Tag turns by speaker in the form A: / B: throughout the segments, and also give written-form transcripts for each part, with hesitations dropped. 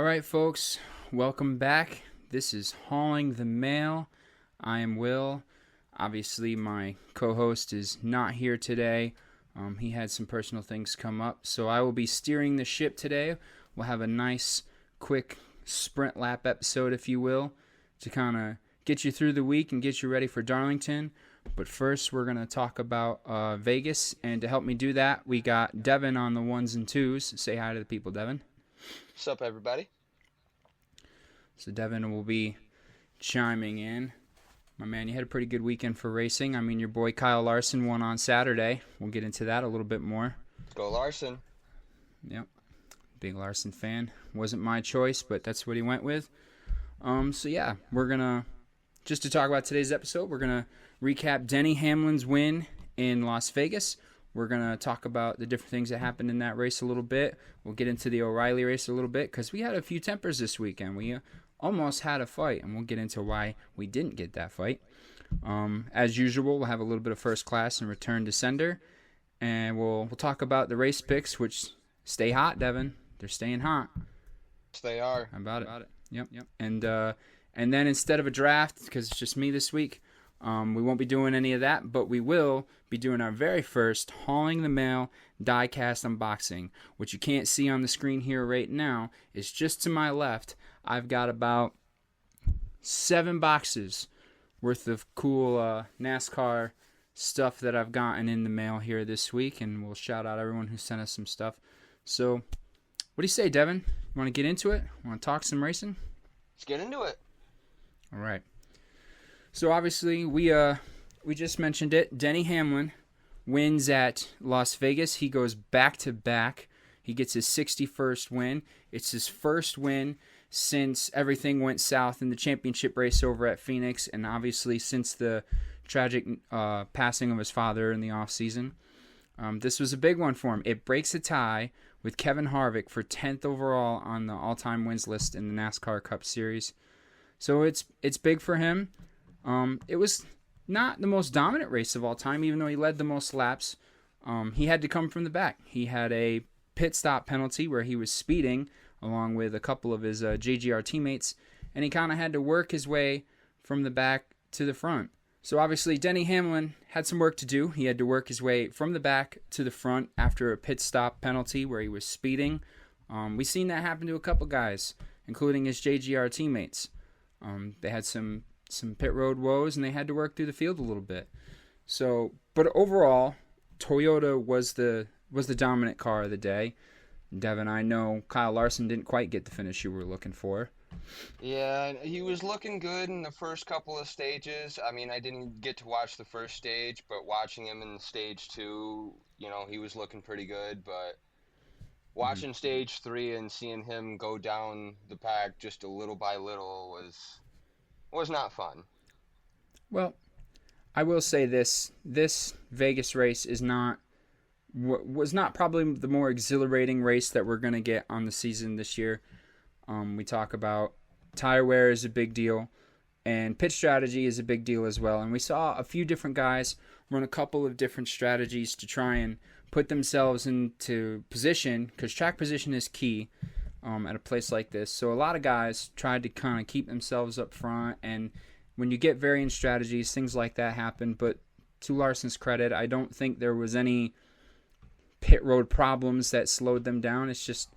A: right, folks, welcome back. This is Hauling the Mail. I am Will. Obviously, my co-host is not here today. He had some personal things come up, so I will be steering the ship today. We'll have a nice, quick sprint lap episode, if you will, to kind of get you through the week and get you ready for Darlington. But first, we're going to talk about Vegas, and to help me do that, we got Devin on the ones and twos. Say hi to the people, Devin.
B: What's up, everybody?
A: So Devin will be chiming in. My man, you had a pretty good weekend for racing. I mean, your boy Kyle Larson won on Saturday. We'll get into that a little bit more.
B: Let's go Larson.
A: Yep. Big Larson fan. Wasn't my choice, but that's what he went with. So yeah, we're going to, just to talk about today's episode, we're going to recap Denny Hamlin's win in Las Vegas. We're going to talk about the different things that happened in that race a little bit. We'll get into the O'Reilly race a little bit because we had a few tempers this weekend. We almost had a fight, and we'll get into why we didn't get that fight. As usual, we'll have a little bit of first class and return to sender, and we'll talk about the race picks, which stay hot, Devin. They're staying hot.
B: Yes, they are.
A: How about it? Yep. And then instead of a draft, because it's just me this week, we won't be doing any of that, but we will be doing our very first Hauling the Mail Diecast unboxing, which you can't see on the screen here right now. It's just to my left. I've got about 7 boxes worth of cool NASCAR stuff that I've gotten in the mail here this week, and we'll shout out everyone who sent us some stuff. So, what do you say, Devin? You want to get into it? Want to talk some racing?
B: Let's get into it.
A: All right. So obviously we just mentioned it. Denny Hamlin wins at Las Vegas. He goes back to back. He gets his 61st win. It's his first win since everything went south in the championship race over at Phoenix, and obviously since the tragic passing of his father in the offseason. This was a big one for him. It breaks a tie with Kevin Harvick for 10th overall on the all-time wins list in the NASCAR Cup Series. So it's big for him. It was not the most dominant race of all time, even though he led the most laps. He had to come from the back. He had a pit stop penalty where he was speeding along with a couple of his JGR teammates, and he kind of had to work his way from the back to the front. So obviously Denny Hamlin had some work to do. He had to work his way from the back to the front after a pit stop penalty where he was speeding. We've seen that happen to a couple guys, including his JGR teammates. They had some pit road woes, and they had to work through the field a little bit. So, but overall, Toyota was the dominant car of the day. Devin, I know Kyle Larson didn't quite get the finish you were looking for.
B: Yeah, he was looking good in the first couple of stages. I mean, I didn't get to watch the first stage, but watching him in stage 2, he was looking pretty good. But watching stage 3 and seeing him go down the pack just a little by little was not fun.
A: Well, I will say this Vegas race was not probably the more exhilarating race that we're going to get on the season this year. We talk about tire wear is a big deal, and pit strategy is a big deal as well. And we saw a few different guys run a couple of different strategies to try and put themselves into position, because track position is key at a place like this. So a lot of guys tried to kind of keep themselves up front, and when you get varying strategies, things like that happen. But to Larson's credit, I don't think there was any pit road problems that slowed them down. It's just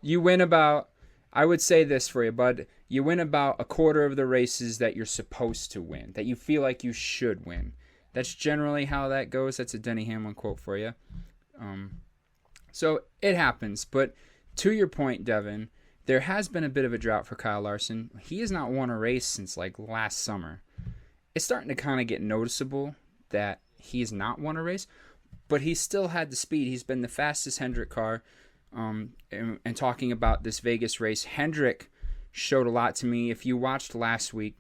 A: you win about, I would say this for you, bud, you win about a quarter of the races that you're supposed to win, that you feel like you should win. That's generally how that goes. That's a Denny Hamlin quote for you. So it happens. But to your point, Devin, there has been a bit of a drought for Kyle Larson. He has not won a race since like last summer. It's starting to kind of get noticeable that he has not won a race, but he's still had the speed. He's been the fastest Hendrick car. And talking about this Vegas race, Hendrick showed a lot to me. If you watched last week,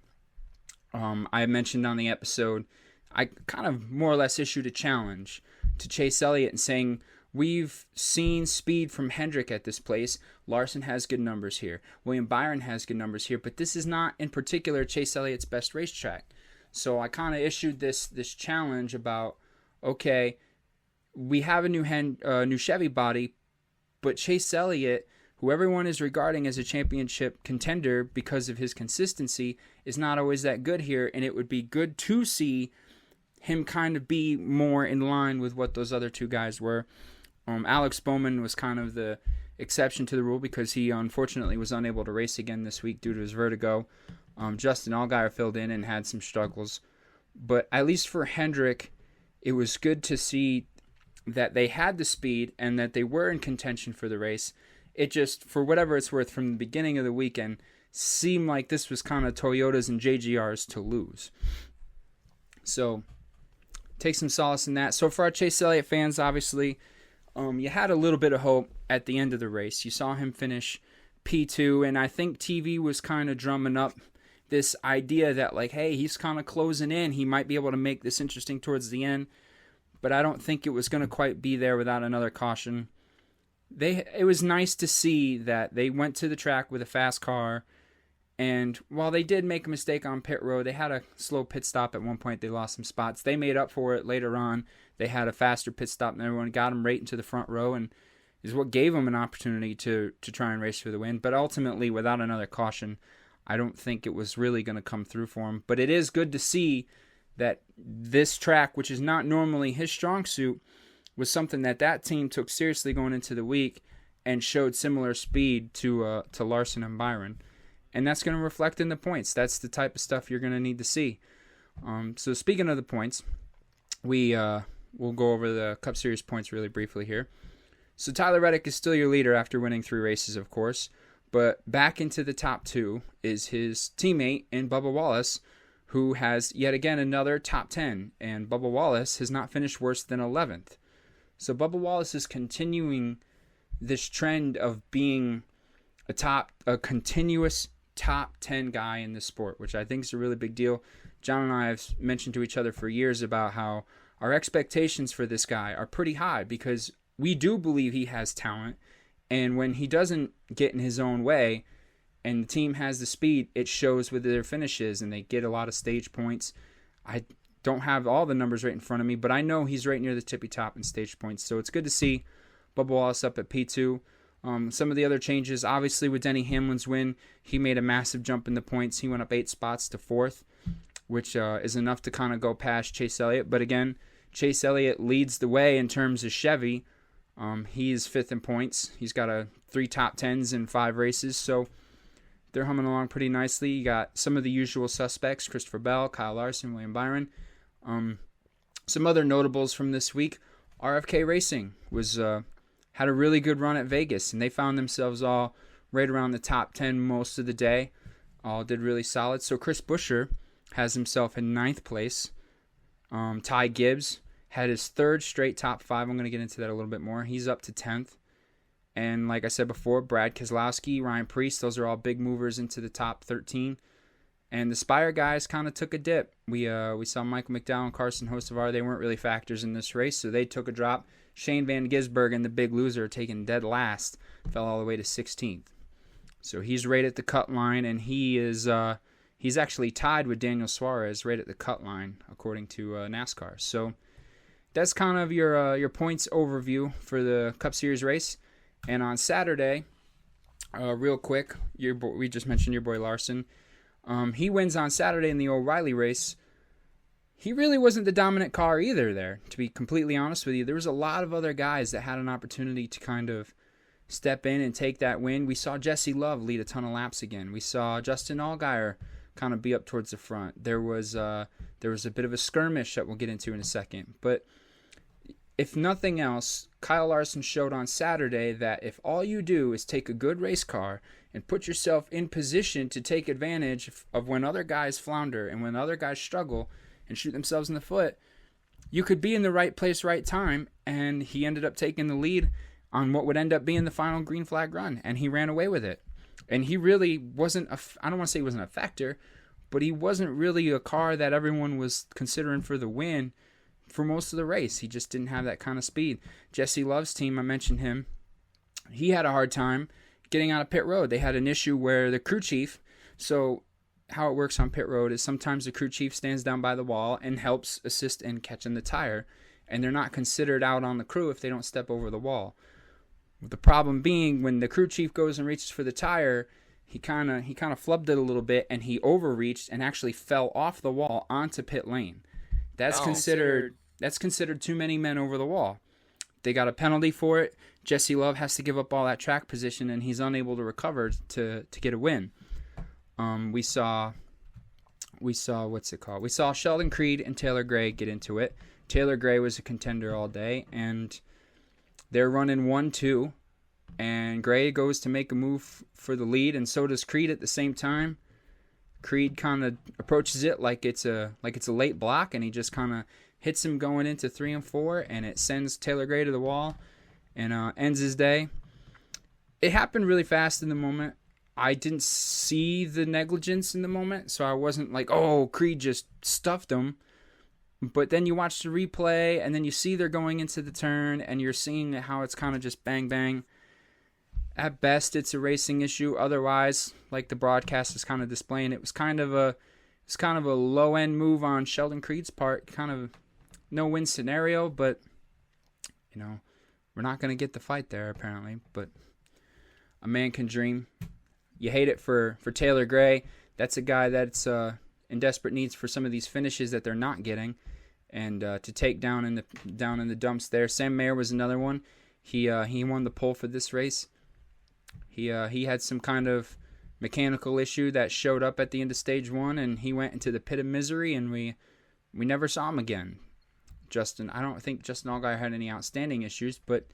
A: I mentioned on the episode, I kind of more or less issued a challenge to Chase Elliott and saying, we've seen speed from Hendrick at this place. Larson has good numbers here. William Byron has good numbers here, but this is not in particular Chase Elliott's best racetrack. So I kind of issued this challenge about, okay, we have a new Chevy body, but Chase Elliott, who everyone is regarding as a championship contender because of his consistency, is not always that good here, and it would be good to see him kind of be more in line with what those other two guys were. Alex Bowman was kind of the exception to the rule because he unfortunately was unable to race again this week due to his vertigo. Justin Allgaier filled in and had some struggles. But at least for Hendrick, it was good to see that they had the speed and that they were in contention for the race. It just, for whatever it's worth, from the beginning of the weekend, seemed like this was kind of Toyota's and JGR's to lose. So, take some solace in that. So for our Chase Elliott fans, obviously, you had a little bit of hope at the end of the race. You saw him finish P2, and I think TV was kind of drumming up this idea that, like, hey, he's kind of closing in. He might be able to make this interesting towards the end, but I don't think it was going to quite be there without another caution. It was nice to see that they went to the track with a fast car, and while they did make a mistake on pit road, they had a slow pit stop at one point. They lost some spots. They made up for it later on. They had a faster pit stop, and everyone got them right into the front row, and is what gave them an opportunity to try and race for the win. But ultimately, without another caution, I don't think it was really going to come through for him. But it is good to see that this track, which is not normally his strong suit, was something that team took seriously going into the week and showed similar speed to Larson and Byron. And that's going to reflect in the points. That's the type of stuff you're going to need to see. So speaking of the points, we'll go over the Cup Series points really briefly here. So Tyler Reddick is still your leader after winning 3 races, of course. But back into the top 2 is his teammate in Bubba Wallace, who has yet again another top 10. And Bubba Wallace has not finished worse than 11th. So Bubba Wallace is continuing this trend of being a continuous top 10 guy in the sport, which I think is a really big deal. John and I have mentioned to each other for years about how our expectations for this guy are pretty high because we do believe he has talent, and when he doesn't get in his own way and the team has the speed, it shows with their finishes, and they get a lot of stage points. I don't have all the numbers right in front of me, but I know he's right near the tippy top in stage points, so it's good to see Bubba Wallace up at P2. Some of the other changes, obviously with Denny Hamlin's win, he made a massive jump in the points. He went up 8 spots to 4th, which is enough to kind of go past Chase Elliott. But again, Chase Elliott leads the way in terms of Chevy. He is 5th in points. He's got 3 top 10s in 5 races, so they're humming along pretty nicely. You got some of the usual suspects, Christopher Bell, Kyle Larson, William Byron. Some other notables from this week, RFK Racing had a really good run at Vegas, and they found themselves all right around the top 10 most of the day. All did really solid. So Chris Buescher has himself in 9th place. Ty Gibbs had his 3rd straight top 5. I'm going to get into that a little bit more. He's up to 10th. And like I said before, Brad Keselowski, Ryan Preece, those are all big movers into the top 13. And the Spire guys kind of took a dip. We saw Michael McDowell and Carson Hocevar. They weren't really factors in this race, so they took a drop. Shane Van Gisbergen, the big loser, taken dead last, fell all the way to 16th. So he's right at the cut line, and he's actually tied with Daniel Suarez right at the cut line, according to NASCAR. So that's kind of your points overview for the Cup Series race. And on Saturday, real quick, we just mentioned your boy Larson. He wins on Saturday in the O'Reilly race. He really wasn't the dominant car either there, to be completely honest with you. There was a lot of other guys that had an opportunity to kind of step in and take that win. We saw Jesse Love lead a ton of laps again. We saw Justin Allgaier kind of be up towards the front. There was a bit of a skirmish that we'll get into in a second. But if nothing else, Kyle Larson showed on Saturday that if all you do is take a good race car and put yourself in position to take advantage of when other guys flounder and when other guys struggle and shoot themselves in the foot, you could be in the right place, right time, and he ended up taking the lead on what would end up being the final green flag run, and he ran away with it. And he really wasn't, I don't want to say he wasn't a factor, but he wasn't really a car that everyone was considering for the win for most of the race. He just didn't have that kind of speed. Jesse Love's team, I mentioned him, he had a hard time getting out of pit road. They had an issue where the crew chief, so how it works on pit road is sometimes the crew chief stands down by the wall and helps assist in catching the tire, and they're not considered out on the crew if they don't step over the wall. The problem being when the crew chief goes and reaches for the tire, he kind of flubbed it a little bit, and he overreached and actually fell off the wall onto pit lane. That's considered too many men over the wall. They got a penalty for it. Jesse Love has to give up all that track position, and he's unable to recover to get a win. We saw what's it called? We saw Sheldon Creed and Taylor Gray get into it. Taylor Gray was a contender all day, and they're running 1-2, and Gray goes to make a move for the lead, and so does Creed at the same time. Creed kind of approaches it like it's a late block, and he just kind of hits him going into 3 and 4, and it sends Taylor Gray to the wall and ends his day. It happened really fast in the moment. I didn't see the negligence in the moment, so I wasn't like, oh, Creed just stuffed him. But then you watch the replay, and then you see they're going into the turn, and you're seeing how it's kind of just bang, bang. At best, it's a racing issue. Otherwise, like the broadcast is kind of displaying, it was kind of a low-end move on Sheldon Creed's part. Kind of no-win scenario, but, we're not going to get the fight there, apparently. But a man can dream. You hate it for Taylor Gray. That's a guy that's in desperate needs for some of these finishes that they're not getting, and to take down in the dumps there. Sam Mayer was another one. He won the pole for this race. He had some kind of mechanical issue that showed up at the end of stage 1, and he went into the pit of misery, and we never saw him again. I don't think Justin Allgaier had any outstanding issues, but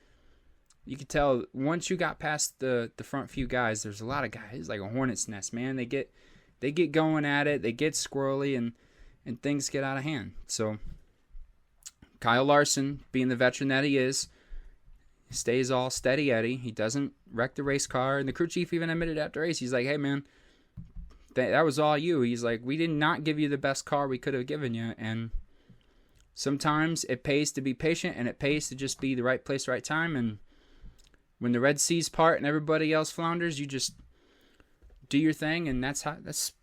A: you could tell once you got past the front few guys, there's a lot of guys like a hornet's nest, man. They get going at it, they get squirrely, and things get out of hand. So Kyle Larson, being the veteran that he is, stays all steady Eddie. He doesn't wreck the race car, and the crew chief even admitted after race, he's like, hey man, that was all you. He's like, we did not give you the best car we could have given you, and sometimes it pays to be patient, and it pays to just be the right place, right time, and when the Red Seas part and everybody else flounders, you just do your thing, and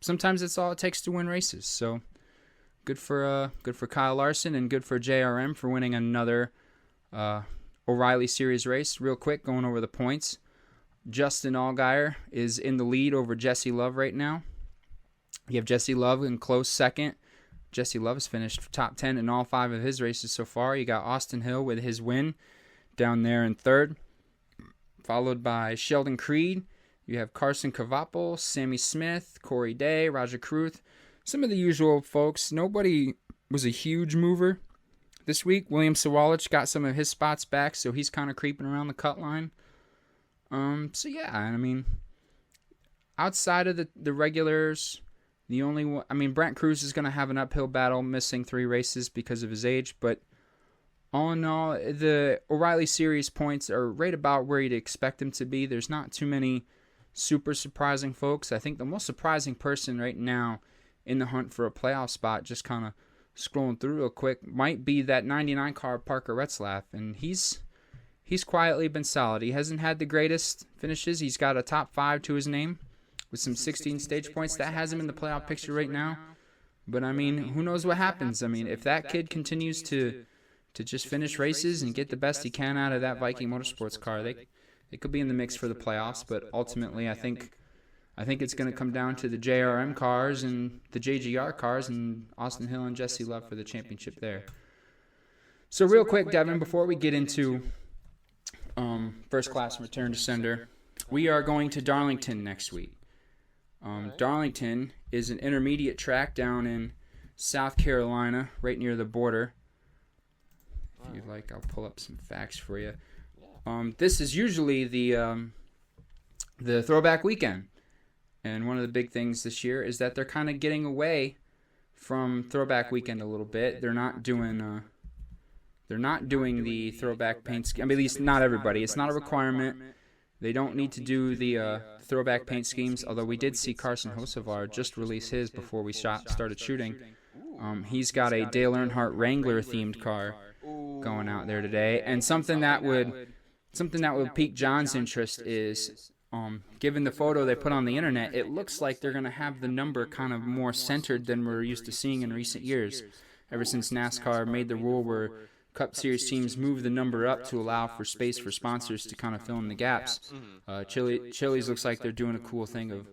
A: sometimes that's all it takes to win races. So good for Kyle Larson, and good for JRM for winning another O'Reilly Series race. Real quick, going over the points. Justin Allgaier is in the lead over Jesse Love right now. You have Jesse Love in close second. Jesse Love has finished top 10 in all 5 of his races so far. You got Austin Hill with his win down there in third, followed by Sheldon Creed. You have Carson Cavapel, Sammy Smith, Corey Day, Roger Cruth. Some of the usual folks. Nobody was a huge mover this week. William Sawalich got some of his spots back, so he's kind of creeping around the cut line. So yeah, I mean, outside of the regulars, the only one, I mean, Brent Cruz is going to have an uphill battle, missing 3 races because of his age, but all in all, the O'Reilly Series points are right about where you'd expect them to be. There's not too many super surprising folks. I think the most surprising person right now in the hunt for a playoff spot, just kind of scrolling through real quick, might be that 99 car Parker Retzlaff, and he's quietly been solid. He hasn't had the greatest finishes. He's got a top 5 to his name with some 16 stage points. That has him in the playoff picture right now. But, I mean, who knows what happens? I mean, if that kid continues to just finish races and get the best he can out of that Viking Motorsports car, they could be in the mix for the playoffs. But ultimately, I think it's going to come down to the JRM cars and the JGR cars and Austin Hill and Jesse Love for the championship there. So real quick, Devin, before we get into first class and return to sender, we are going to Darlington next week. Darlington is an intermediate track down in South Carolina, right near the border. If you'd like, I'll pull up some facts for you. This is usually the throwback weekend, and one of the big things this year is that they're kind of getting away from throwback weekend a little bit. They're not doing the throwback paint scheme. I mean, at least not everybody. It's not a requirement. They don't need to do the throwback paint schemes, although we did see Carson Hocevar just release his before we started shooting. He's got a Dale Earnhardt Wrangler-themed car going out there today, and something that would pique John's interest is, given the photo they put on the internet, it looks like they're going to have the number kind of more centered than we're used to seeing in recent years, ever since NASCAR made the rule where Cup Series teams move the number up to allow for space for sponsors to kind of fill in the gaps. Chili's looks like they're doing a cool thing of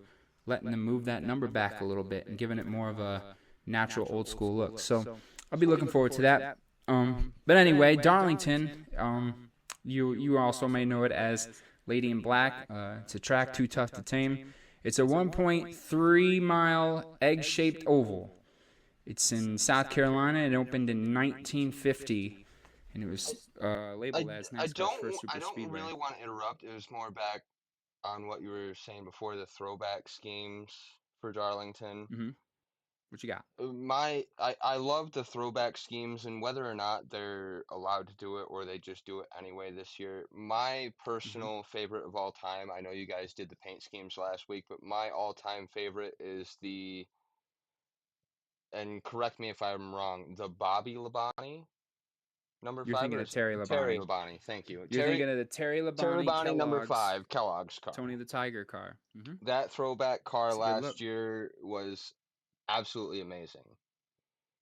A: letting them move that number back a little bit and giving it more of a natural old school look. So I'll be looking forward to that. But anyway, Darlington, you also may know it as Lady in Black. It's a track too tough to tame. It's a 1.3 mile egg-shaped oval. It's in South Carolina. It opened in 1950, and it was labeled as NASCAR's first super speedway.
B: I don't really want to interrupt. It was more back on what you were saying before, the throwback schemes for Darlington.
A: Mm-hmm. What you got?
B: I love the throwback schemes, and whether or not they're allowed to do it or they just do it anyway this year. My personal favorite of all time, I know you guys did the paint schemes last week, but my all-time favorite is and correct me if I'm wrong, the Bobby Labonte number
A: You're
B: 5.
A: Thinking of Terry Labonte.
B: Terry Labonte, thank you.
A: You're thinking of the Terry Labonte
B: number 5, Kellogg's car.
A: Tony the Tiger car. Mm-hmm.
B: That throwback car last year was absolutely amazing.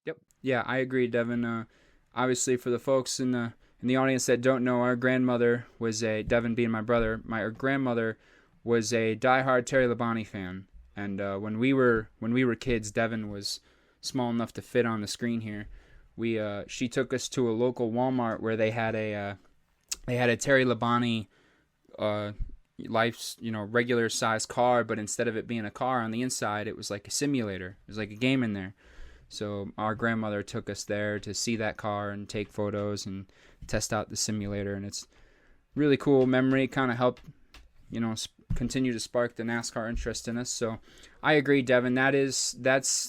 A: Yep. Yeah, I agree, Devin. Obviously, for the folks in the audience that don't know, our grandmother was Devin being my brother. My grandmother was a diehard Terry Labonte fan, and when we were kids, Devin was small enough to fit on the screen here. She took us to a local Walmart where they had a Terry Labonte life's regular size car, but instead of it being a car on the inside, it was like a simulator. It was like a game in there. So our grandmother took us there to see that car and take photos and test out the simulator, and it's really cool memory. Kind of helped continue to spark the NASCAR interest in us. So I agree, Devin. That's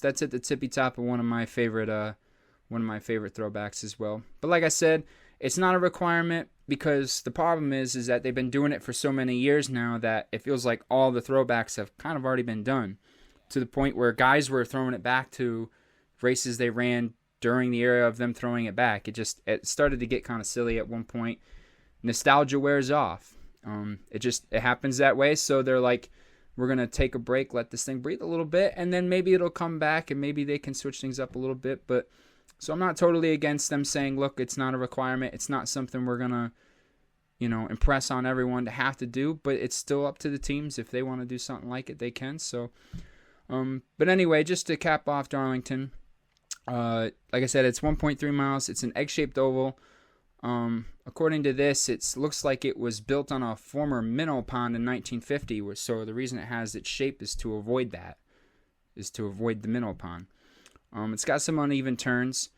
A: at the tippy top of one of my favorite throwbacks as well. But like I said, it's not a requirement, because the problem is that they've been doing it for so many years now that it feels like all the throwbacks have kind of already been done, to the point where guys were throwing it back to races they ran during the era of them throwing it back. It started to get kind of silly at one point. Nostalgia wears off. It happens that way. So they're like, we're going to take a break, let this thing breathe a little bit, and then maybe it'll come back and maybe they can switch things up a little bit. But so I'm not totally against them saying, look, it's not a requirement. It's not something we're going to, impress on everyone to have to do, but it's still up to the teams. If they want to do something like it, they can. So, but anyway, just to cap off Darlington, like I said, it's 1.3 miles. It's an egg-shaped oval. According to this, it looks like it was built on a former minnow pond in 1950. So the reason it has its shape is to avoid the minnow pond. It's got some uneven turns.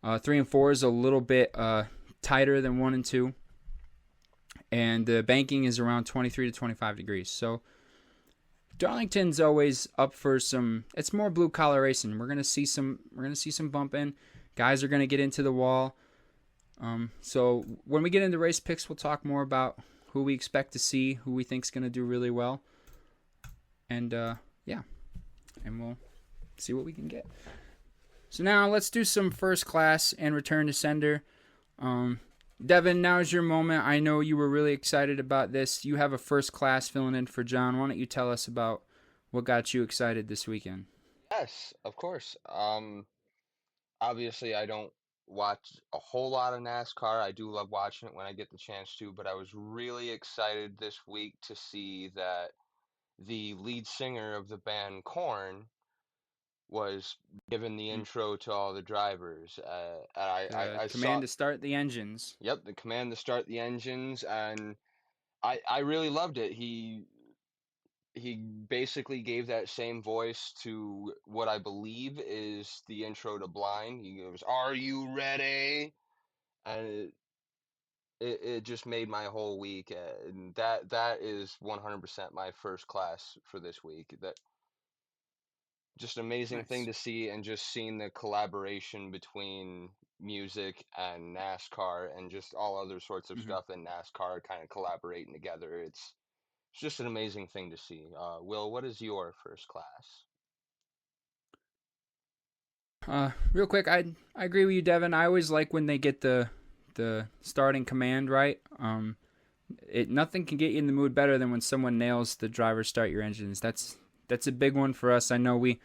A: 3 and 4 is a little bit tighter than 1 and 2. And the banking is around 23 to 25 degrees. So Darlington's always up for it's more blue collar racing. We're gonna see some bumping. Guys are gonna get into the wall. So when we get into race picks, we'll talk more about who we expect to see, who we think's gonna do really well. And and we'll see what we can get. So now let's do some first class and return to sender. Devin, now's your moment. I know you were really excited about this. You have a first class filling in for John. Why don't you tell us about what got you excited this weekend?
B: Yes, of course. Obviously, I don't watch a whole lot of NASCAR. I do love watching it when I get the chance to, but I was really excited this week to see that the lead singer of the band Korn was given the intro to all the drivers. I
A: command to start the engines.
B: Yep, the command to start the engines, and I really loved it. He basically gave that same voice to what I believe is the intro to Blind. He goes, "Are you ready?" And it just made my whole week. And that is 100% my first class for this week. That just an amazing thing to see, and just seeing the collaboration between music and NASCAR and just all other sorts of stuff in NASCAR kind of collaborating together. It's just an amazing thing to see. Will, what is your first class?
A: Real quick, I agree with you, Devin. I always like when they get the starting command right. Nothing can get you in the mood better than when someone nails the driver start your engines. That's a big one for us. I know we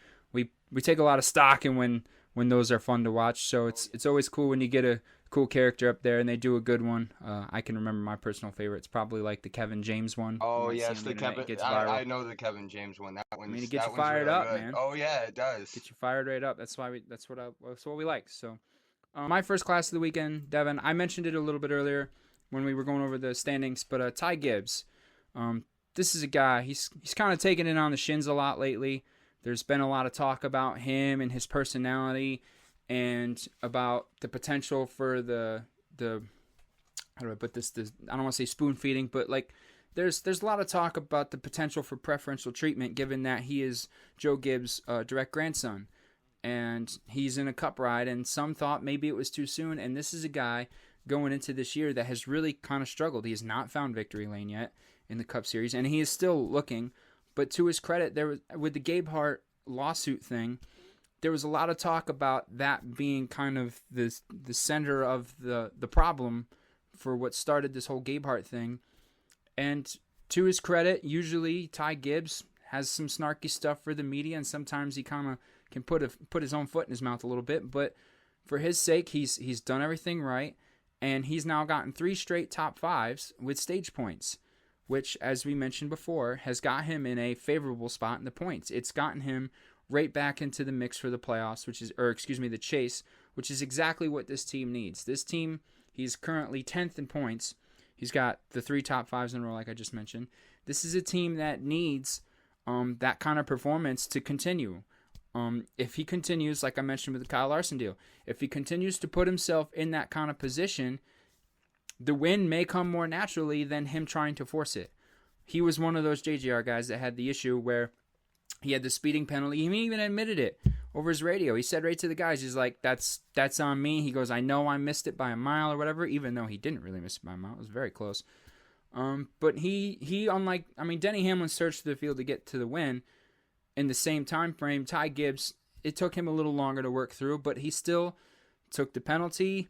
A: take a lot of stock in when those are fun to watch. So it's always cool when you get a cool character up there, and they do a good one. I can remember my personal favorite. It's probably like the Kevin James one you
B: Oh
A: might see
B: yes,
A: on the
B: the
A: internet. It
B: Kevin.
A: gets
B: I
A: viral.
B: know the Kevin James one.
A: I mean, it gets you
B: That one's
A: fired
B: really
A: up,
B: good.
A: man.
B: Oh yeah, it does.
A: Get you fired right up. That's what we like. So, my first class of the weekend, Devin. I mentioned it a little bit earlier when we were going over the standings, but Ty Gibbs. This is a guy. He's kind of taken it on the shins a lot lately. There's been a lot of talk about him and his personality, and about the potential for the how do I put this? I don't want to say spoon feeding, but like there's a lot of talk about the potential for preferential treatment, given that he is Joe Gibbs' direct grandson, and he's in a Cup ride, and some thought maybe it was too soon. And this is a guy going into this year that has really kind of struggled. He has not found victory lane yet in the Cup Series, and he is still looking. But to his credit, there was, with the Gabe Hart lawsuit thing, there was a lot of talk about that being kind of the center of the problem for what started this whole Gabe Hart thing. And to his credit, usually Ty Gibbs has some snarky stuff for the media, and sometimes he kind of can put his own foot in his mouth a little bit. But for his sake, he's done everything right, and he's now gotten 3 straight top 5s with stage points, which, as we mentioned before, has got him in a favorable spot in the points. It's gotten him right back into the mix for the playoffs, the chase, which is exactly what this team needs. This team, he's currently 10th in points. He's got the 3 top 5s in a row, like I just mentioned. This is a team that needs that kind of performance to continue. If he continues, like I mentioned with the Kyle Larson deal, if he continues to put himself in that kind of position, the win may come more naturally than him trying to force it. He was one of those JGR guys that had the issue where he had the speeding penalty. He even admitted it over his radio. He said right to the guys, he's like, that's on me. He goes, I know I missed it by a mile or whatever, even though he didn't really miss it by a mile. It was very close. But he unlike, Denny Hamlin surged through the field to get to the win in the same time frame. Ty Gibbs, it took him a little longer to work through, but he still took the penalty.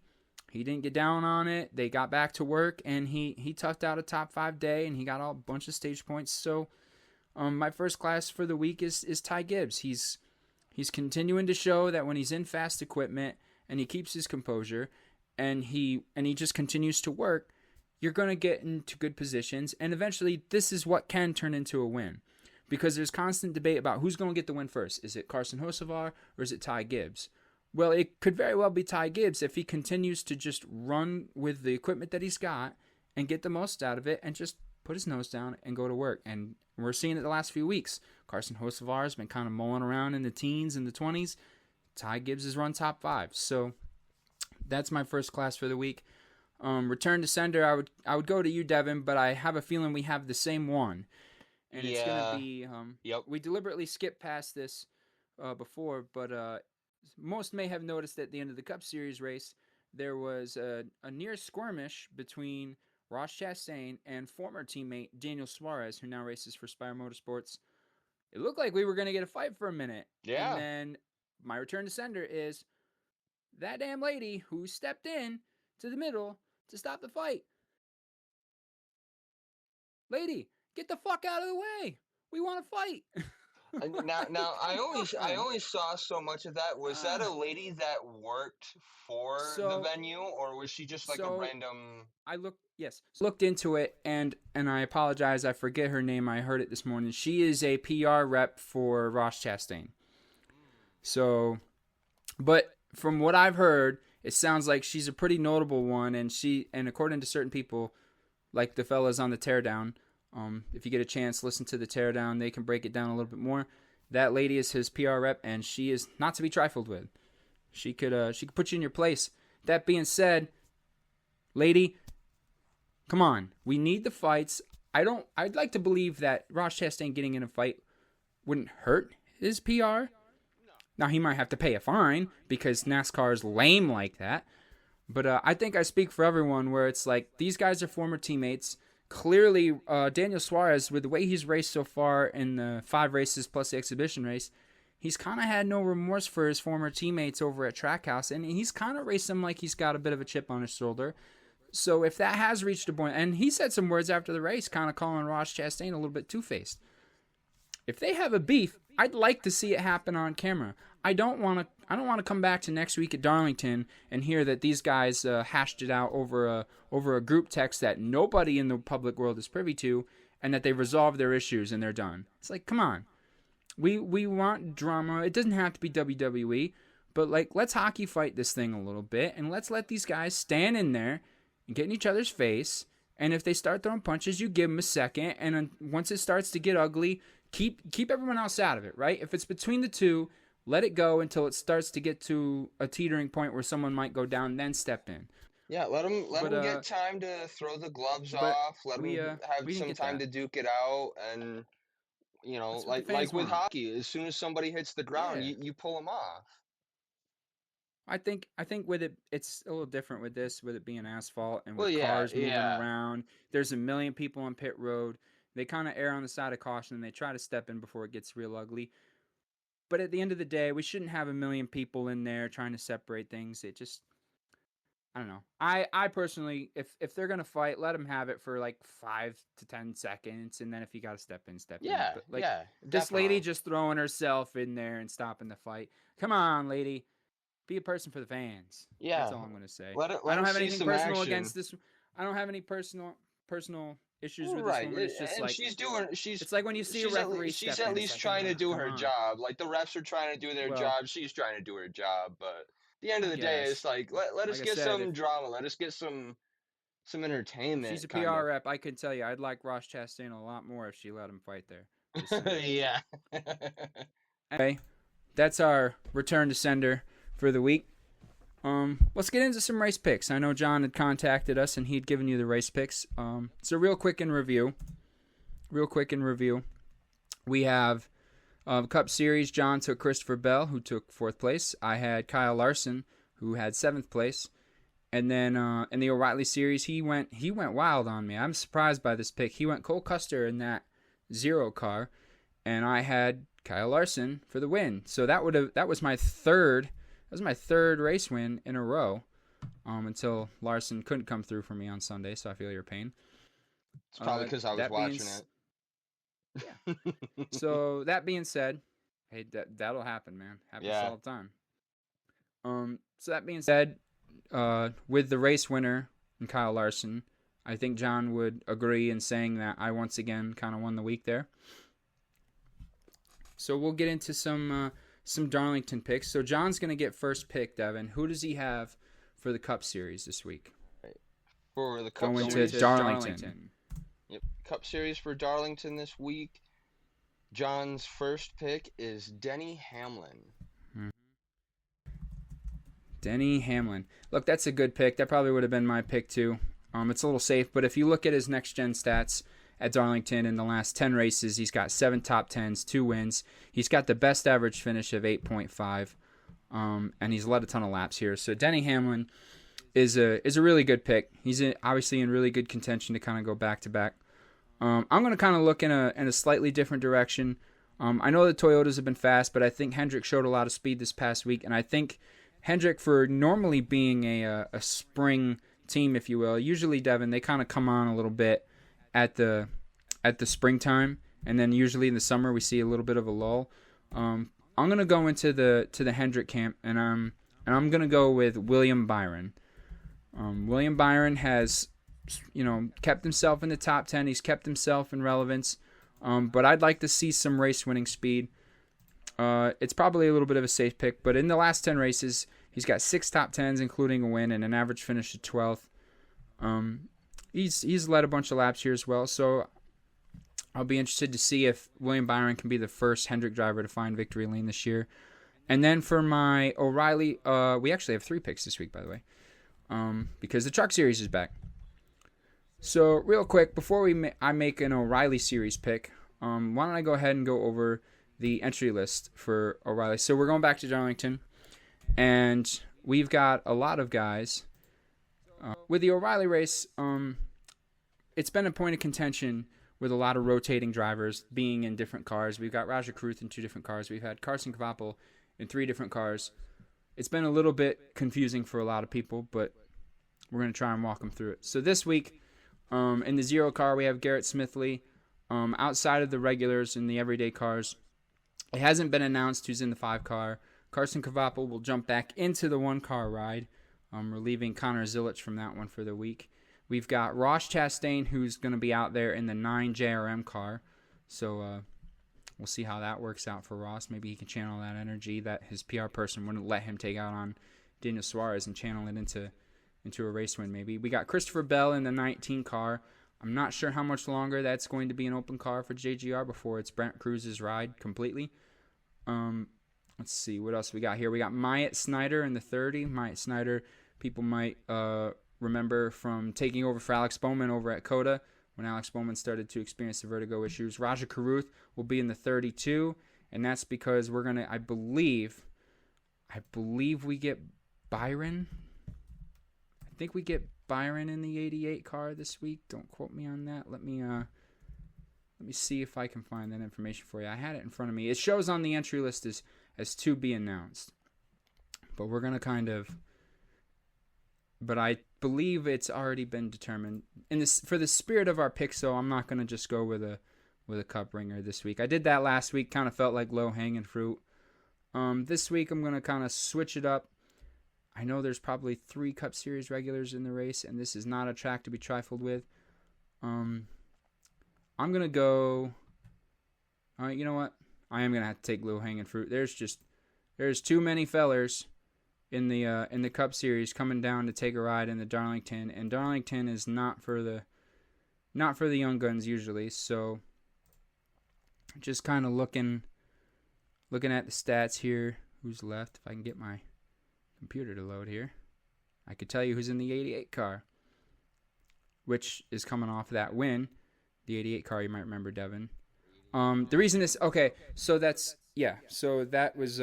A: He didn't get down on it. They got back to work, and he tucked out a top 5 day, and he got a bunch of stage points. So my first class for the week is Ty Gibbs. He's continuing to show that when he's in fast equipment and he keeps his composure and he just continues to work, you're going to get into good positions, and eventually this is what can turn into a win. Because there's constant debate about who's going to get the win first. Is it Carson Hocevar or is it Ty Gibbs? Well, it could very well be Ty Gibbs if he continues to just run with the equipment that he's got and get the most out of it and just put his nose down and go to work. And we're seeing it the last few weeks. Carson Hocevar has been kind of mulling around in the teens and the 20s. Ty Gibbs has run top 5. So that's my first class for the week. Return to sender, I would go to you, Devin, but I have a feeling we have the same one. And it's going to be,
B: Yep.
A: We deliberately skipped past this before, but most may have noticed at the end of the Cup Series race, there was a near skirmish between Ross Chastain and former teammate Daniel Suarez, who now races for Spire Motorsports. It looked like we were going to get a fight for a minute.
B: Yeah.
A: And then my return to sender is that damn lady who stepped in to the middle to stop the fight. Lady, get the fuck out of the way. We want to fight.
B: Now I only saw so much of that. Was that a lady that worked for the venue, or was she just like a random?
A: I looked into it, and I apologize, I forget her name. I heard it this morning. She is a PR rep for Ross Chastain. So, but from what I've heard, it sounds like she's a pretty notable one, and according to certain people, like the fellas on the Teardown, if you get a chance, listen to the Teardown. They can break it down a little bit more. That lady is his PR rep, and she is not to be trifled with. She could put you in your place. That being said, lady, come on. We need the fights. I'd like to believe that Ross Chastain getting in a fight wouldn't hurt his PR. Now, he might have to pay a fine because NASCAR is lame like that. But I think I speak for everyone where it's like these guys are former teammates. Clearly, Daniel Suarez, with the way he's raced so far in the 5 races plus the exhibition race, he's kind of had no remorse for his former teammates over at Trackhouse, and he's kind of raced them like he's got a bit of a chip on his shoulder. So if that has reached a point, and he said some words after the race kind of calling Ross Chastain a little bit two-faced. if they have a beef, I'd like to see it happen on camera. I don't want to come back to next week at Darlington and hear that these guys hashed it out over a group text that nobody in the public world is privy to, and that they resolved their issues and they're done. It's like, come on. We want drama. It doesn't have to be WWE, but like, let's hockey fight this thing a little bit, and let's let these guys stand in there and get in each other's face. And if they start throwing punches, you give them a second. And once it starts to get ugly, keep everyone else out of it, right? If it's between the two, let it go until it starts to get to a teetering point where someone might go down, then step in.
B: Yeah, let them get time to throw the gloves off. Let them have some time to duke it out, and like with hockey, as soon as somebody hits the ground, you pull them off.
A: I think with it's a little different with this, with it being asphalt and with cars moving around. There's a million people on pit road. They kind of err on the side of caution, and they try to step in before it gets real ugly. But at the end of the day, we shouldn't have a million people in there trying to separate things. It just, I don't know. I personally, if they're gonna fight, let them have it for like 5 to 10 seconds, and then if you gotta step in, step in. But like, this lady just throwing herself in there and stopping the fight. Come on, lady. Be a person for the fans.
B: Yeah,
A: that's all I'm gonna say.
B: Let
A: I don't have anything personal against this. I don't have any personal issues with this woman. It's just like it's like when you see a referee.
B: She's at least trying to do her job. Like the refs are trying to do their job. She's trying to do her job. But at the end of the day, it's like let us get some drama. Let us get some entertainment.
A: She's a PR rep. I could tell you, I'd like Ross Chastain a lot more if she let him fight there.
B: Yeah.
A: Okay, that's our return to sender for the week. Let's get into some race picks. I know John had contacted us and he'd given you the race picks. So real quick in review, we have Cup Series. John took Christopher Bell, who took 4th place. I had Kyle Larson, who had 7th place. And then in the O'Reilly Series, he went wild on me. I'm surprised by this pick. He went Cole Custer in that 0 car, and I had Kyle Larson for the win. So that was my third race win in a row, until Larson couldn't come through for me on Sunday, so I feel your pain.
B: It's probably because I was watching it.
A: Yeah. So that being said, hey, that'll happen, man. Happens all the time. So that being said, with the race winner and Kyle Larson, I think John would agree in saying that I once again kind of won the week there. So we'll get into some Darlington picks. So John's going to get first pick, Devin. Who does he have for the Cup Series this week?
B: For the Cup
A: Series,
B: going to
A: Darlington.
B: Yep, Cup Series for Darlington this week. John's first pick is Denny Hamlin.
A: Denny Hamlin. Look, that's a good pick. That probably would have been my pick too. It's a little safe, but if you look at his next-gen stats at Darlington in the last 10 races, he's got 7 top 10s, 2 wins. He's got the best average finish of 8.5, and he's led a ton of laps here. So Denny Hamlin is a really good pick. He's obviously in really good contention to kind of go back-to-back. I'm going to kind of look in a slightly different direction. I know the Toyotas have been fast, but I think Hendrick showed a lot of speed this past week, and I think Hendrick, for normally being a spring team, if you will, usually, Devin, they kind of come on a little bit at the springtime, and then usually in the summer we see a little bit of a lull. I'm gonna go into the Hendrick camp, and I'm gonna go with William Byron. William Byron has, kept himself in the top 10. He's kept himself in relevance, but I'd like to see some race winning speed. It's probably a little bit of a safe pick, but in the last 10 races, he's got 6 top 10s, including a win and an average finish of 12th. He's led a bunch of laps here as well, so I'll be interested to see if William Byron can be the first Hendrick driver to find victory lane this year. And then for my O'Reilly, we actually have 3 picks this week, by the way, because the Truck Series is back. So real quick, before I make an O'Reilly Series pick, why don't I go ahead and go over the entry list for O'Reilly. So we're going back to Darlington, and we've got a lot of guys. With the O'Reilly race, it's been a point of contention with a lot of rotating drivers being in different cars. We've got Raja Kruth in 2 different cars. We've had Carson Kvapil in 3 different cars. It's been a little bit confusing for a lot of people, but we're going to try and walk them through it. So this week, in the 0 car, we have Garrett Smithley. Outside of the regulars and the everyday cars, it hasn't been announced who's in the 5 car. Carson Kvapil will jump back into the 1 car ride, relieving Connor Zilich from that one for the week. We've got Ross Chastain, who's going to be out there in the 9 JRM car. So we'll see how that works out for Ross. Maybe he can channel that energy that his PR person wouldn't let him take out on Daniel Suarez and channel it into a race win maybe. We got Christopher Bell in the 19 car. I'm not sure how much longer that's going to be an open car for JGR before it's Brent Cruz's ride completely. Let's see, what else we got here? We got Myatt Snyder in the 30. Myatt Snyder, people might remember from taking over for Alex Bowman over at COTA when Alex Bowman started to experience the vertigo issues. Raja Karuth will be in the 32, and that's because we're going to, I believe we get Byron. I think we get Byron in the 88 car this week. Don't quote me on that. Let me see if I can find that information for you. I had it in front of me. It shows on the entry list as to be announced. But we're going to but I believe it's already been determined. For the spirit of our picks, though, I'm not going to just go with a cup ringer this week. I did that last week. Kind of felt like low-hanging fruit. This week I'm going to kind of switch it up. I know there's probably 3 Cup Series regulars in the race, and this is not a track to be trifled with. I'm going to go... you know what? I am going to have to take low-hanging fruit. There's too many fellers in the Cup Series coming down to take a ride in the Darlington, and Darlington is not for the young guns usually. So just kind of looking at the stats here. Who's left? If I can get my computer to load here, I could tell you who's in the 88 car, which is coming off that win. The 88 car, you might remember, Devin. The reason is okay. So that was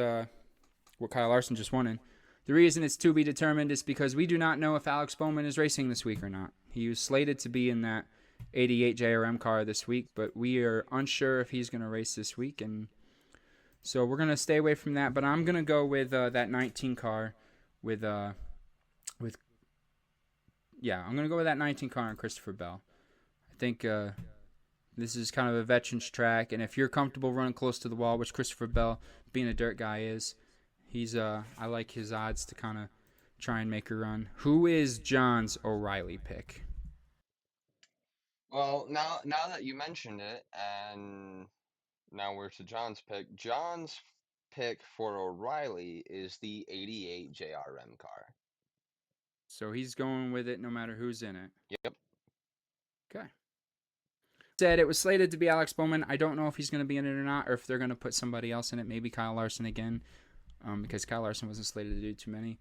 A: what Kyle Larson just won in. The reason it's to be determined is because we do not know if Alex Bowman is racing this week or not. He was slated to be in that 88 JRM car this week, but we are unsure if he's going to race this week, and so we're going to stay away from that. But I'm going to go with that 19 car I'm going to go with that 19 car and Christopher Bell. I think this is kind of a veteran's track, and if you're comfortable running close to the wall, which Christopher Bell, being a dirt guy, is, I like his odds to kind of try and make a run. Who is John's O'Reilly pick?
B: Well, now that you mentioned it, and now we're to John's pick. John's pick for O'Reilly is the 88 JRM car.
A: So he's going with it no matter who's in it.
B: Yep.
A: Okay. Said it was slated to be Alex Bowman. I don't know if he's going to be in it or not, or if they're going to put somebody else in it. Maybe Kyle Larson again, because Kyle Larson wasn't slated to do too many.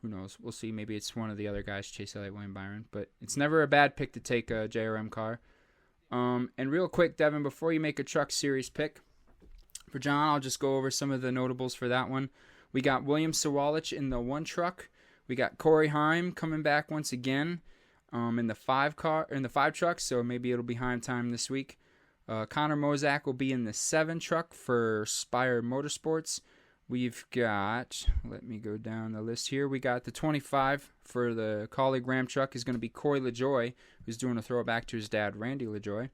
A: Who knows? We'll see. Maybe it's one of the other guys, Chase Elliott, William Byron. But it's never a bad pick to take a JRM car. And real quick, Devin, before you make a Truck Series pick, for John, I'll just go over some of the notables for that one. We got William Sawalich in the 1 truck. We got Corey Heim coming back once again in the 5 truck, so maybe it'll be Heim time this week. Connor Mozak will be in the 7 truck for Spire Motorsports. We've got, let me go down the list here. We got the 25 for the colleague Ram truck is going to be Corey LaJoy, who's doing a throwback to his dad, Randy LaJoy.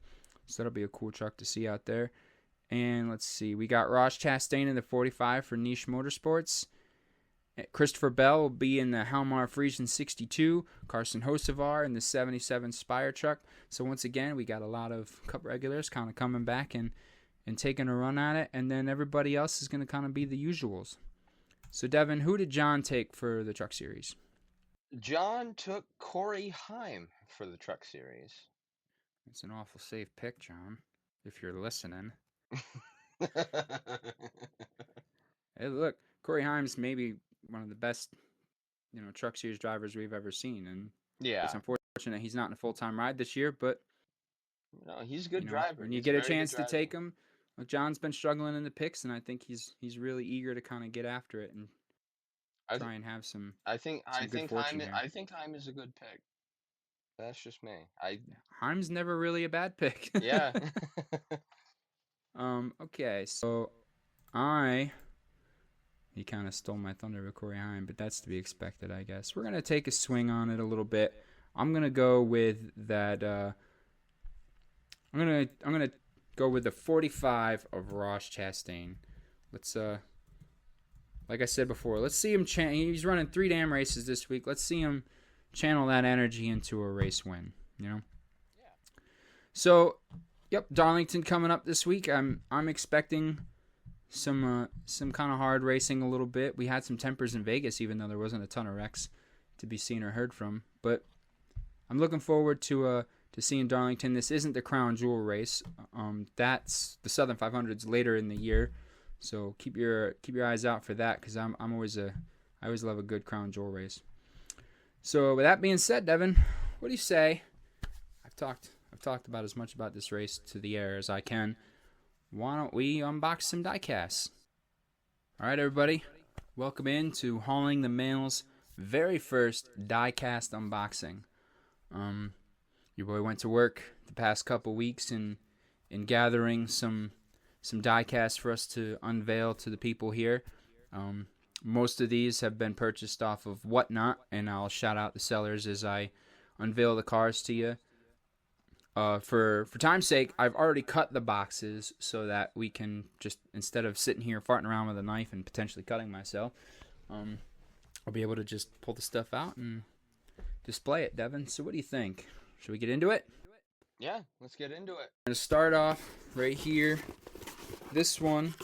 A: So that'll be a cool truck to see out there. And let's see, we got Ross Chastain in the 45 for Niche Motorsports. Christopher Bell will be in the Halmar Friesen 62. Carson Hocevar in the 77 Spire truck. So once again, we got a lot of Cup regulars kind of coming back and taking a run at it. And then everybody else is going to kind of be the usuals. So Devin, who did John take for the Truck Series?
B: John took Corey Heim for the Truck Series.
A: It's an awful safe pick, John, if you're listening. Hey, look, Corey Heim's maybe one of the best, Truck Series drivers we've ever seen, and it's unfortunate he's not in a full-time ride this year. But
B: no, he's a good driver.
A: When you get a chance to take him, look, John's been struggling in the picks, and I think he's really eager to kind of get after it and try and have some.
B: I think Heim is a good pick. That's just me.
A: Heim's never really a bad pick.
B: Yeah.
A: Okay, so he kind of stole my thunder with Corey Heim, but that's to be expected, I guess. We're going to take a swing on it a little bit. I'm going to go with that I'm gonna go with the 45 of Ross Chastain. Let's like I said before, let's see him. He's running 3 damn races this week. Let's see him channel that energy into a race win. You know.
B: Yeah.
A: So, yep, Darlington coming up this week. I'm expecting some kind of hard racing a little bit. We had some tempers in Vegas, even though there wasn't a ton of wrecks to be seen or heard from. But I'm looking forward to seeing Darlington. This isn't the Crown Jewel race. That's the Southern 500s later in the year. So keep your eyes out for that, because I always love a good Crown Jewel race. So with that being said, Devin, what do you say? I've talked about as much about this race to the air as I can. Why don't we unbox some diecasts? All right, everybody, welcome in to Hauling the Mail's very first diecast unboxing. Your boy went to work the past couple weeks in gathering some diecasts for us to unveil to the people here. Most of these have been purchased off of Whatnot, and I'll shout out the sellers as I unveil the cars to you. For time's sake, I've already cut the boxes so that we can just, instead of sitting here farting around with a knife and potentially cutting myself, I'll be able to just pull the stuff out and display it, Devin. So what do you think? Should we get into it?
B: Yeah, let's get into it.
A: I'm going to start off right here. This one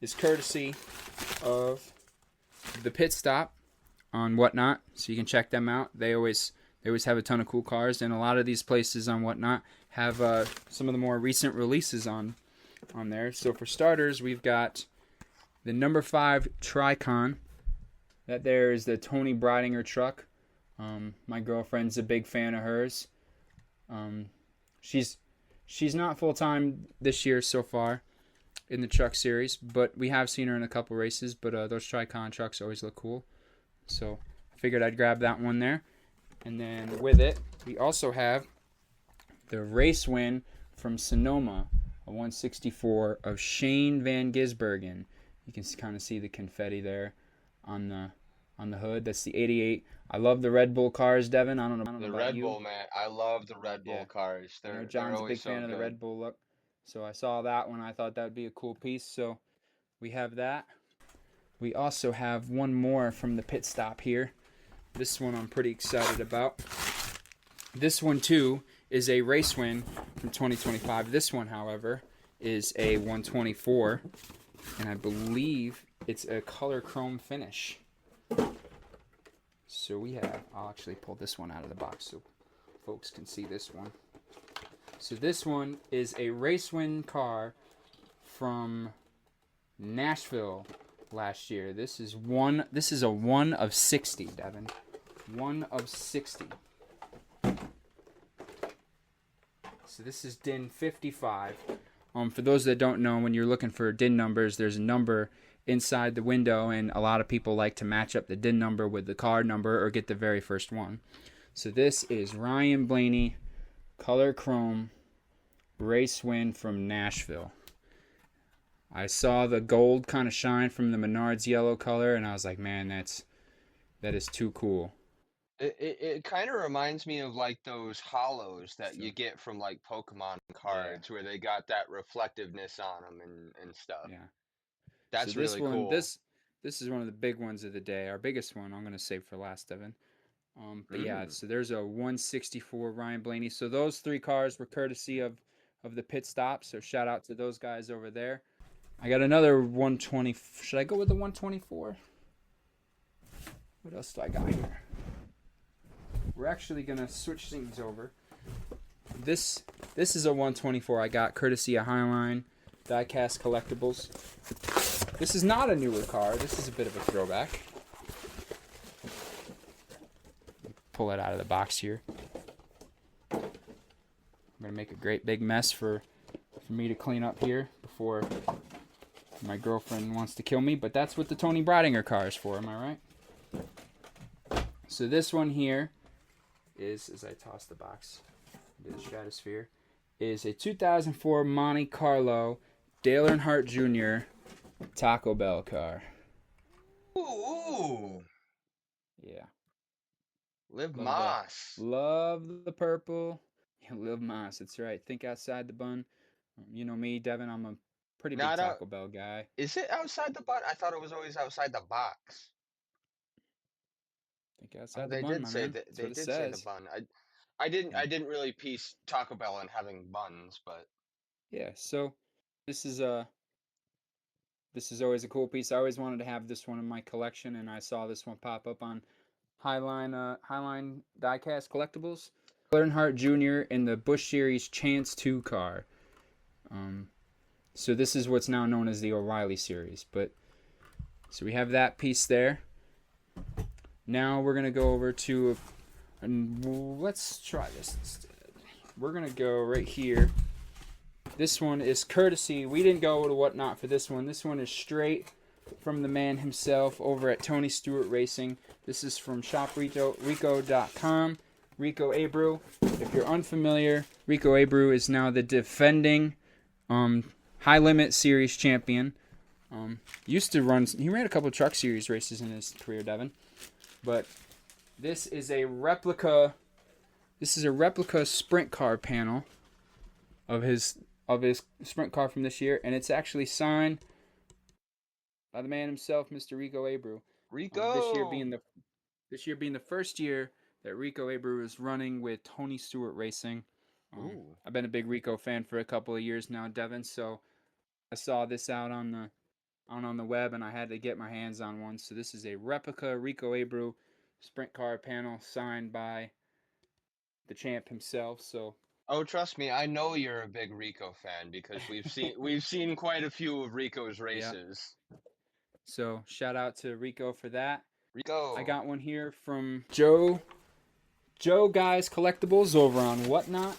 A: is courtesy of the Pit Stop on Whatnot, so you can check them out. They always have a ton of cool cars, and a lot of these places on Whatnot have some of the more recent releases on there. So for starters, we've got the number 5 Tricon. That there is the Tony Bridinger truck. My girlfriend's a big fan of hers. She's not full-time this year so far in the truck series, but we have seen her in a couple races. But those Tricon trucks always look cool, so I figured I'd grab that one there. And then with it, we also have the race win from Sonoma, a 164 of Shane Van Gisbergen. You can kind of see the confetti there on the hood. That's the 88. I love the Red Bull cars, Devin. I don't know
B: The
A: about
B: Red
A: you.
B: Bull, man. I love the Red Bull cars.
A: I know
B: They're
A: John's a big
B: always
A: fan of the Red Bull look. So I saw that one. I thought that would be a cool piece. So we have that. We also have one more from the Pit Stop here. This one I'm pretty excited about. This one, too, is a race win from 2025. This one, however, is a 124. And I believe it's a color chrome finish. So we have, I'll actually pull this one out of the box so folks can see this one. So this one is a race win car from Nashville last year. This is a 1 of 60, Devin. 1 of 60. So this is DIN 55. For those that don't know, when you're looking for DIN numbers, there's a number inside the window, and a lot of people like to match up the DIN number with the car number or get the very first one. So this is Ryan Blaney, color chrome, race win from Nashville. I saw the gold kind of shine from the Menards yellow color, and I was like, man, that is too cool.
B: It kind of reminds me of like those hollows that you get from like Pokemon cards, where they got that reflectiveness on them and stuff.
A: Yeah.
B: That's
A: so this
B: really
A: one,
B: cool.
A: This is one of the big ones of the day. Our biggest one I'm going to save for last, Devin. But yeah, so there's a 164 Ryan Blaney. So those 3 cars were courtesy of the Pit Stop. So shout out to those guys over there. I got another 120. Should I go with the 124? What else do I got here? We're actually going to switch things over. This is a 124 I got courtesy of Highline Diecast Collectibles. This is not a newer car. This is a bit of a throwback. Pull it out of the box here. I'm going to make a great big mess for me to clean up here before my girlfriend wants to kill me. But that's what the Tony Bridinger car is for, am I right? So this one here is, as I toss the box into the stratosphere, is a 2004 Monte Carlo Dale Earnhardt Jr. Taco Bell car.
B: Ooh.
A: Yeah.
B: Liv Moss.
A: Love the purple. Live Moss, that's right. Think outside the bun. You know me, Devin. I'm a pretty big
B: Not out.
A: Taco Bell guy.
B: Is it outside the bun? I thought it was always outside the box.
A: Think
B: Oh,
A: outside the
B: they
A: bun,
B: did
A: my
B: say
A: man.
B: that.
A: That's
B: They
A: what it
B: did say the
A: says.
B: bun. I didn't.
A: Yeah.
B: I didn't really piece Taco Bell on having buns, but
A: Yeah. So this is this is always a cool piece. I always wanted to have this one in my collection, and I saw this one pop up on Highline Diecast Collectibles. Earnhardt Jr. in the Busch Series Chance 2 car. So this is what's now known as the O'Reilly Series. But so we have that piece there. Now we're gonna go over to, and let's try this instead. We're gonna go right here. This one is courtesy. We didn't go to Whatnot for this one. This one is straight from the man himself over at Tony Stewart Racing. This is from shoprico.com. Rico Abreu. If you're unfamiliar, Rico Abreu is now the defending High Limit Series champion. He ran a couple of Truck Series races in his career, Devin. But this is a replica sprint car panel of his sprint car from this year, and it's actually signed by the man himself, Mr. Rico Abreu.
B: Rico.
A: This year being the first year that Rico Abreu is running with Tony Stewart Racing. I've been a big Rico fan for a couple of years now, Devin. So I saw this out on the web, and I had to get my hands on one. So this is a replica Rico Abreu sprint car panel signed by the champ himself. So
B: Oh, trust me, I know you're a big Rico fan because we've seen quite a few of Rico's races.
A: Yeah. So shout out to Rico for that.
B: Rico.
A: I got one here from Joe Guys Collectibles over on Whatnot.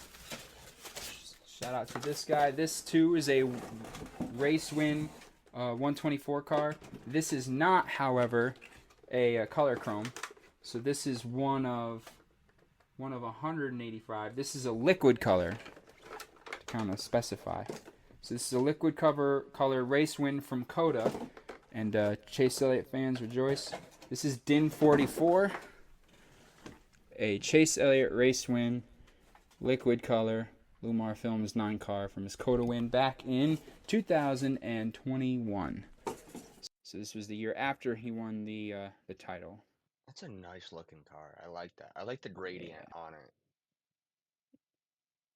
A: Shout out to this guy. This too is a race win 124 car. This is not, however, a color chrome. So this is one of 185. This is a liquid color, to kind of specify. So this is a liquid color race win from Coda, and Chase Elliott fans rejoice. This is DIN 44, a Chase Elliott race win, liquid color, Lumar Films 9 car from his Coda win back in 2021. So this was the year after he won the title.
B: That's a nice looking car. I like that. I like the gradient on it.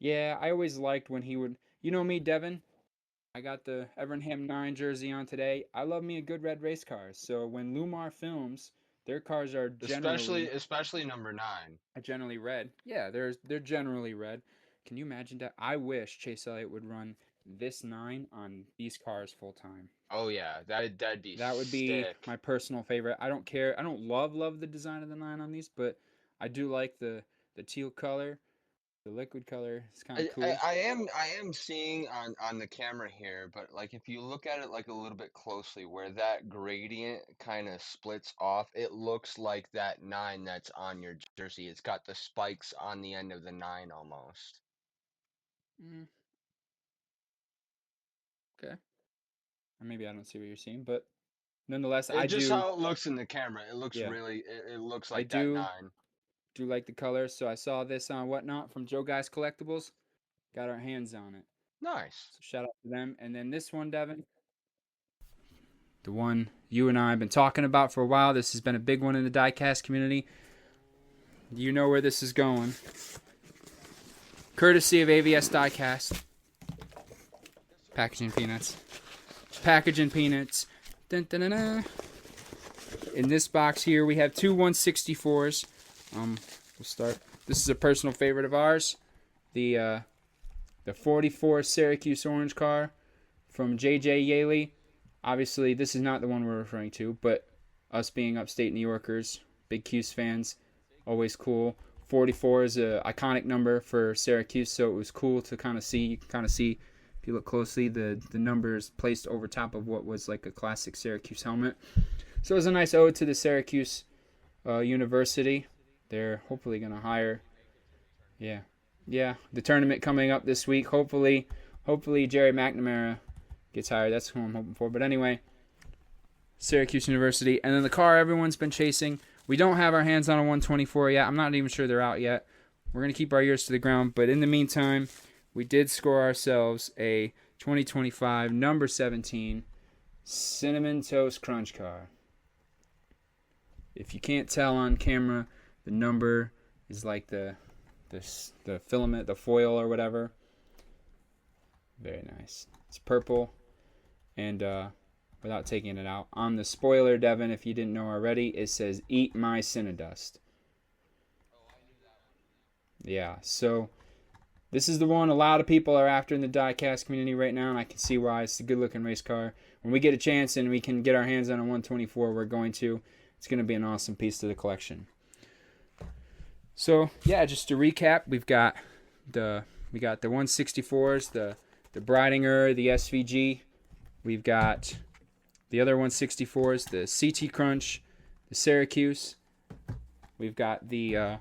A: Yeah, I always liked when he would. You know me, Devin. I got the Evernham 9 jersey on today. I love me a good red race car. So when Lumar Films, their cars are
B: especially number 9.
A: Generally red. Yeah, they're generally red. Can you imagine that? I wish Chase Elliott would run this 9 on these cars full time.
B: Oh yeah, that'd be
A: That would be my personal favorite. I don't care. I don't love the design of the 9 on these, but I do like the teal color. The liquid color is kind of cool.
B: I am seeing on the camera here, but like if you look at it like a little bit closely, where that gradient kind of splits off, it looks like that 9 that's on your jersey. It's got the spikes on the end of the 9 almost.
A: Okay. Maybe I don't see what you're seeing, but nonetheless,
B: how it looks in the camera. It looks it looks like that 9.
A: Do like the color, so I saw this on Whatnot from Joe Guys Collectibles. Got our hands on it.
B: Nice.
A: So shout out to them. And then this one, Devin, the one you and I have been talking about for a while. This has been a big one in the diecast community. You know where this is going. Courtesy of AVS Diecast. Packaging peanuts. Dun, dun, dun, dun. In this box here, we have two 164s. We'll start. This is a personal favorite of ours. The 44 Syracuse orange car from J.J. Yaley. Obviously, this is not the one we're referring to, but us being upstate New Yorkers, big Cuse fans, always cool. 44 is an iconic number for Syracuse, so it was cool to kind of see. If you look closely, the numbers placed over top of what was like a classic Syracuse helmet. So it was a nice ode to the Syracuse University. They're hopefully going to hire. Yeah, the tournament coming up this week. Hopefully Jerry McNamara gets hired. That's who I'm hoping for. But anyway, Syracuse University. And then the car everyone's been chasing. We don't have our hands on a 124 yet. I'm not even sure they're out yet. we're going to keep our ears to the ground. But in the meantime, we did score ourselves a 2025 number 17 Cinnamon Toast Crunch car. If you can't tell on camera, the number is like the filament, the foil or whatever. Very nice. It's purple, and without taking it out, on the spoiler, Devin, if you didn't know already, it says "Eat my Cinnadust." Yeah, so this is the one a lot of people are after in the diecast community right now, and I can see why. It's a good-looking race car. When we get a chance and we can get our hands on a 124, we're going to. It's going to be an awesome piece to the collection. So, yeah, just to recap, we got the 164s, the Breidinger, the SVG. We've got the other 164s, the CT Crunch, the Syracuse. We've got the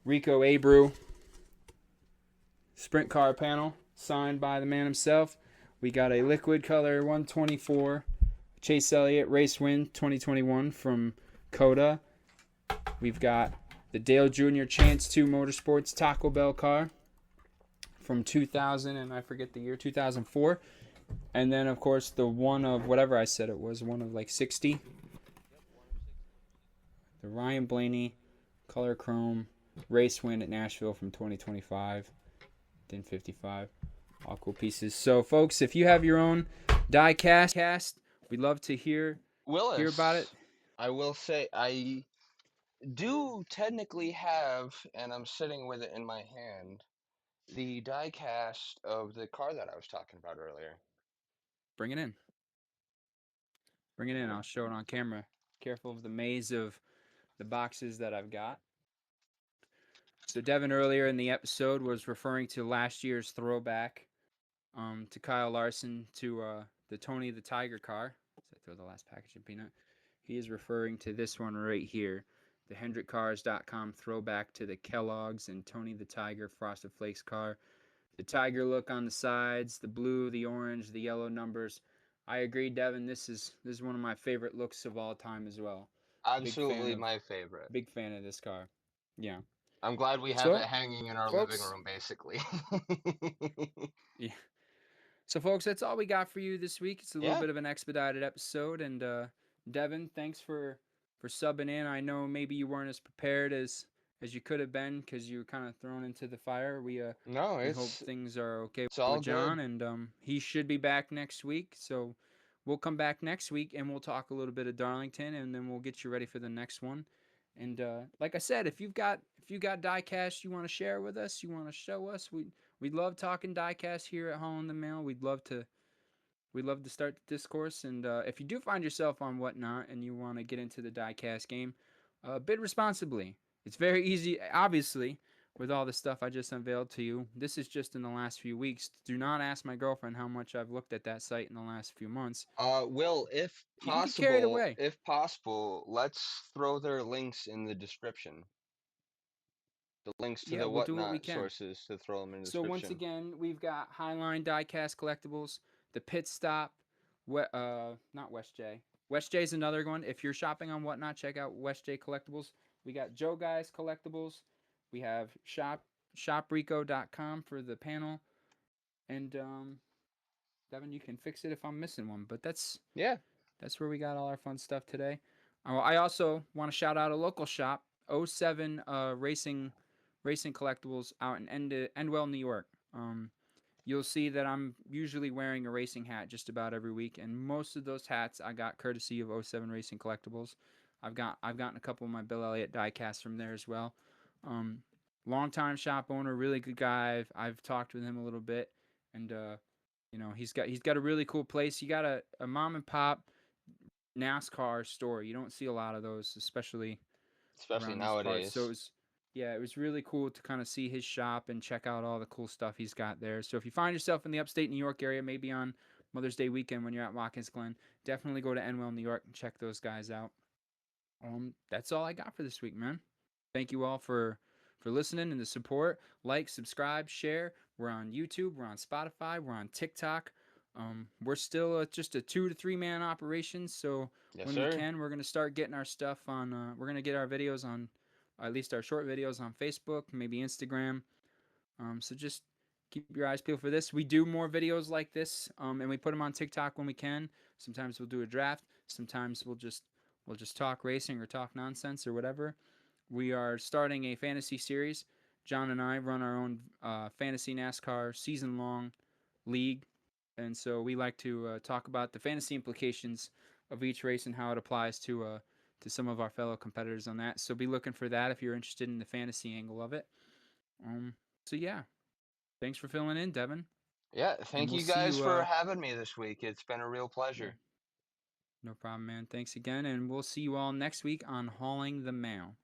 A: Rico Abreu sprint car panel signed by the man himself. We got a liquid color 124 Chase Elliott Race Win 2021 from Coda. We've got the Dale Jr. Chance 2 Motorsports Taco Bell car from 2000, and I forget the year, 2004. And then, of course, the one of whatever I said it was, one of like 60. The Ryan Blaney Color Chrome Race Win at Nashville from 2025. Then 55. All cool pieces. So, folks, if you have your own diecast, we'd love to hear about it.
B: I will say I do technically have, and I'm sitting with it in my hand, the diecast of the car that I was talking about earlier.
A: Bring it in. Bring it in. I'll show it on camera. Careful of the maze of the boxes that I've got. So Devin earlier in the episode was referring to last year's throwback to Kyle Larson to the Tony the Tiger car. So I throw the last package of peanut. He is referring to this one right here, the HendrickCars.com throwback to the Kellogg's and Tony the Tiger Frosted Flakes car. The tiger look on the sides, the blue, the orange, the yellow numbers. I agree, Devin. This is one of my favorite looks of all time as well.
B: Absolutely my favorite.
A: Big fan of this car. Yeah.
B: I'm glad we have it hanging in our living room, basically.
A: Yeah. So, folks, that's all we got for you this week. It's a little bit of an expedited episode. And, Devin, thanks for subbing in. I know maybe you weren't as prepared as you could have been because you were kind of thrown into the fire. We hope things are okay with John. And he should be back next week. So we'll come back next week and we'll talk a little bit of Darlington, and then we'll get you ready for the next one. And like I said, if you've got diecast you want to share with us, you want to show us, we'd love talking diecast here at Hall in the Mail. We'd love to start the discourse. And if you do find yourself on Whatnot and you want to get into the diecast game, bid responsibly. It's very easy, obviously, with all the stuff I just unveiled to you. This is just in the last few weeks. Do not ask my girlfriend how much I've looked at that site in the last few months.
B: Will, if possible, let's throw their links in the description. The links to the Whatnot sources to throw them in the description.
A: So once again, we've got Highline Diecast Collectibles, the Pit Stop, not West J. West J is another one. If you're shopping on Whatnot, check out West J Collectibles. We got Joe Guys Collectibles. We have shoprico.com for the panel. And Devin, you can fix it if I'm missing one. But that's where we got all our fun stuff today. I also want to shout out a local shop, 07 Racing Collectibles out in Endwell, New York. You'll see that I'm usually wearing a racing hat just about every week, and most of those hats I got courtesy of 07 Racing Collectibles. I've gotten a couple of my Bill Elliott diecasts from there as well. Longtime shop owner, really good guy. I've talked with him a little bit, and he's got a really cool place. He got a mom and pop NASCAR store. You don't see a lot of those, especially
B: nowadays.
A: So it was really cool to kind of see his shop and check out all the cool stuff he's got there. So if you find yourself in the upstate New York area, maybe on Mother's Day weekend when you're at Watkins Glen, definitely go to Endwell, New York and check those guys out. That's all I got for this week, man. Thank you all for listening and the support. Like, subscribe, share. We're on YouTube. We're on Spotify. We're on TikTok. We're still just a 2 to 3 man operation. So we can, we're going to start getting our stuff on. We're going to get our videos on at least our short videos on Facebook, maybe Instagram. So just keep your eyes peeled for this. We do more videos like this, and we put them on TikTok when we can. Sometimes we'll do a draft. Sometimes we'll just talk racing or talk nonsense or whatever. We are starting a fantasy series. John and I run our own fantasy NASCAR season long league, and so we like to talk about the fantasy implications of each race and how it applies to some of our fellow competitors on that. So be looking for that if you're interested in the fantasy angle of it. Um, so yeah, thanks for filling in, Devin,
B: Yeah,
A: and
B: thank
A: we'll
B: you
A: see
B: guys
A: you.
B: for having me this week. It's been a real
A: Yeah,
B: pleasure.
A: no problem, man. Thanks again, and we'll see you all next week on Hauling the Mail.